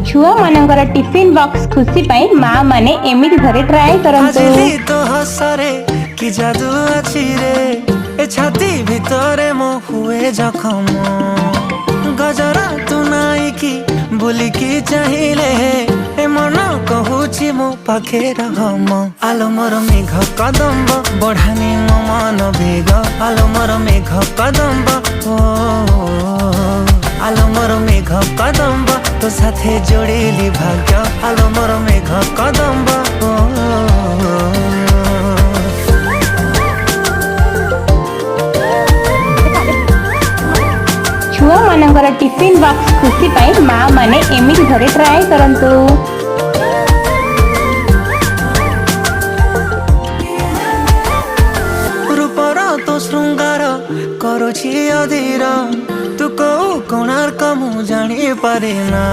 छुआ मानकर tiffin box खुशी पाई माँ माने एमिति घरे ट्राई करंतु। आजिली तो हसरे कि जादू अछि रे ए छाती भितरे मो हुए जखम गजरा तू नाई की बोली की चाहिए ए मन कहूची मो पाखे रहम आलो मोर मेघ कदम्ब बढ़ानी मो मन बेग आलो मोर मेघ कदम्ब ओ आलो मोर मेघ कदम्ब तो साथे जोड़ेली भाग्य आलो मोर मेघ कदम्ब छुआ मानकर टिफिन बॉक्स खुशी पाई माँ माने एमिति घरे ट्राई करंतु। रूपर तो श्रृंगार करुछि अधीर तू कौ कोणार्क मु जानी पारे ना।